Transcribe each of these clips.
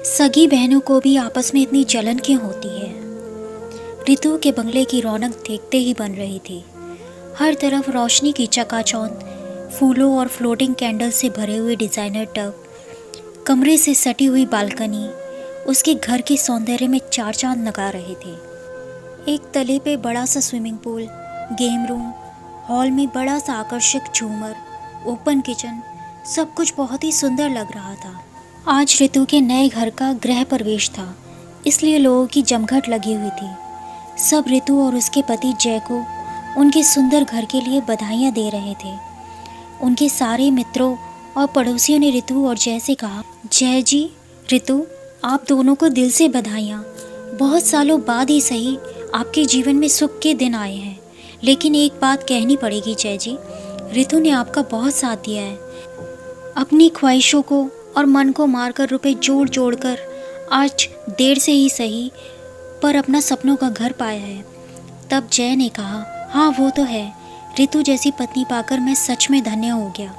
सगी बहनों को भी आपस में इतनी जलन क्यों होती है। ऋतु के बंगले की रौनक देखते ही बन रही थी। हर तरफ रोशनी की चकाचौंध, फूलों और फ्लोटिंग कैंडल से भरे हुए डिज़ाइनर टब, कमरे से सटी हुई बालकनी उसके घर के सौंदर्य में चार चांद लगा रहे थे। एक तले पे बड़ा सा swimming pool, game room, hall में बड़ा सा आकर्षक झूमर, ओपन किचन, सब कुछ बहुत ही सुंदर लग रहा था। आज ऋतु के नए घर का गृह प्रवेश था, इसलिए लोगों की जमघट लगी हुई थी। सब ऋतु और उसके पति जय को उनके सुंदर घर के लिए बधाइयाँ दे रहे थे। उनके सारे मित्रों और पड़ोसियों ने ऋतु और जय से कहा, जय जी, ऋतु, आप दोनों को दिल से बधाइयाँ। बहुत सालों बाद ही सही आपके जीवन में सुख के दिन आए हैं, लेकिन एक बात कहनी पड़ेगी जय जी, ऋतु ने आपका बहुत साथ दिया है। अपनी ख्वाहिशों को और मन को मारकर रुपए जोड़ जोड़ कर आज देर से ही सही पर अपना सपनों का घर पाया है। तब जय ने कहा, हाँ वो तो है, ऋतु जैसी पत्नी पाकर मैं सच में धन्य हो गया।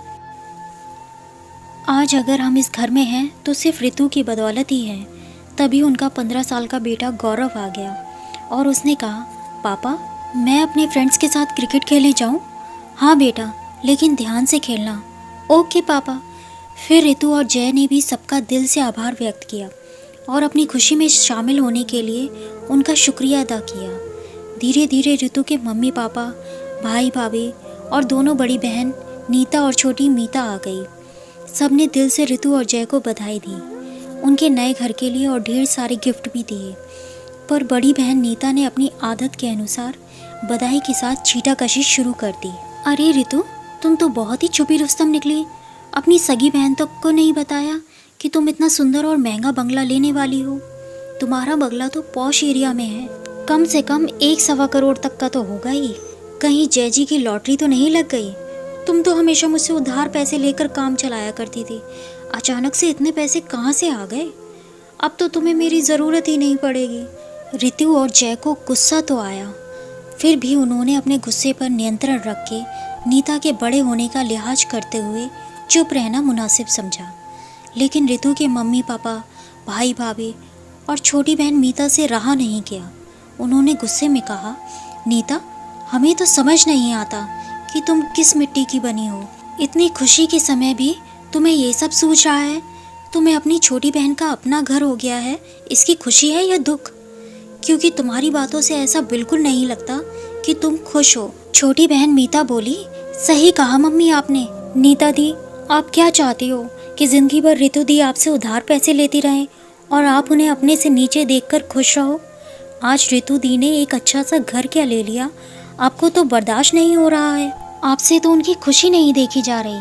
आज अगर हम इस घर में हैं तो सिर्फ ऋतु की बदौलत ही है। तभी उनका 15 साल का बेटा गौरव आ गया और उसने कहा, पापा मैं अपने फ्रेंड्स के साथ क्रिकेट खेलने जाऊँ? हाँ बेटा, लेकिन ध्यान से खेलना। ओके पापा। फिर ऋतु और जय ने भी सबका दिल से आभार व्यक्त किया और अपनी खुशी में शामिल होने के लिए उनका शुक्रिया अदा किया। धीरे धीरे ऋतु के मम्मी पापा, भाई भाभी और दोनों बड़ी बहन नीता और छोटी मीता आ गई। सबने दिल से ऋतु और जय को बधाई दी, उनके नए घर के लिए और ढेर सारे गिफ्ट भी दिए। पर बड़ी बहन नीता ने अपनी आदत के अनुसार बधाई के साथ छींटाकशी शुरू कर दी। अरे ऋतु, तुम तो बहुत ही छुपी रुस्तम निकली। अपनी सगी बहन तक को नहीं बताया कि तुम इतना सुंदर और महंगा बंगला लेने वाली हो। तुम्हारा बंगला तो पॉश एरिया में है, कम से कम 1-1.25 करोड़ तक का तो होगा ही। कहीं जय जी की लॉटरी तो नहीं लग गई? तुम तो हमेशा मुझसे उधार पैसे लेकर काम चलाया करती थी, अचानक से इतने पैसे कहाँ से आ गए? अब तो तुम्हें मेरी ज़रूरत ही नहीं पड़ेगी। ऋतु और जय को गुस्सा तो आया, फिर भी उन्होंने अपने गुस्से पर नियंत्रण रख के नीता के बड़े होने का लिहाज करते हुए चुप रहना मुनासिब समझा। लेकिन ऋतु के मम्मी पापा, भाई भाभी और छोटी बहन मीता से रहा नहीं गया। उन्होंने गुस्से में कहा, नीता, हमें तो समझ नहीं आता कि तुम किस मिट्टी की बनी हो। इतनी खुशी के समय भी तुम्हें ये सब सूझ रहा है? तुम्हें अपनी छोटी बहन का अपना घर हो गया है, इसकी खुशी है या दुख? क्योंकि तुम्हारी बातों से ऐसा बिल्कुल नहीं लगता कि तुम खुश हो। छोटी बहन मीता बोली, सही कहा मम्मी आपने। नीता दी, आप क्या चाहती हो कि ज़िंदगी भर ऋतु दी आपसे उधार पैसे लेती रहें और आप उन्हें अपने से नीचे देखकर खुश रहो? आज ऋतु दी ने एक अच्छा सा घर क्या ले लिया, आपको तो बर्दाश्त नहीं हो रहा है। आपसे तो उनकी खुशी नहीं देखी जा रही।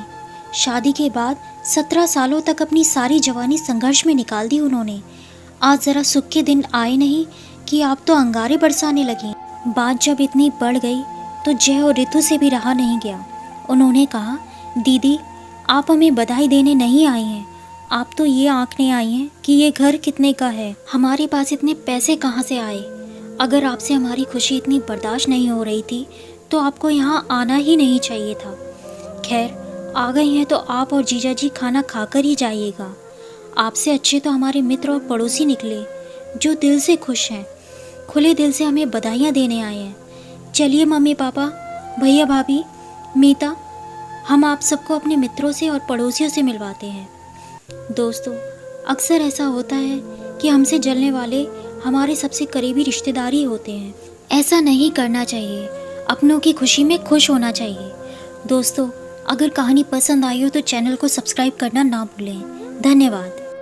शादी के बाद 17 सालों तक अपनी सारी जवानी संघर्ष में निकाल दी उन्होंने। आज ज़रा सुख के दिन आए नहीं कि आप तो अंगारे बरसाने लगी। बात जब इतनी बढ़ गई तो जय और ऋतु से भी रहा नहीं गया। उन्होंने कहा, दीदी, आप हमें बधाई देने नहीं आई हैं, आप तो ये आंकने आई हैं कि ये घर कितने का है। हमारे पास इतने पैसे कहाँ से आए? अगर आपसे हमारी खुशी इतनी बर्दाश्त नहीं हो रही थी तो आपको यहाँ आना ही नहीं चाहिए था। खैर, आ गई हैं तो आप और जीजा जी खाना खाकर ही जाइएगा। आपसे अच्छे तो हमारे मित्र और पड़ोसी निकले जो दिल से खुश हैं, खुले दिल से हमें बधाइयाँ देने आए हैं। चलिए मम्मी पापा, भैया भाभी, मीता, हम आप सबको अपने मित्रों से और पड़ोसियों से मिलवाते हैं। दोस्तों, अक्सर ऐसा होता है कि हमसे जलने वाले हमारे सबसे करीबी रिश्तेदार ही होते हैं। ऐसा नहीं करना चाहिए, अपनों की खुशी में खुश होना चाहिए। दोस्तों, अगर कहानी पसंद आई हो तो चैनल को सब्सक्राइब करना ना भूलें। धन्यवाद।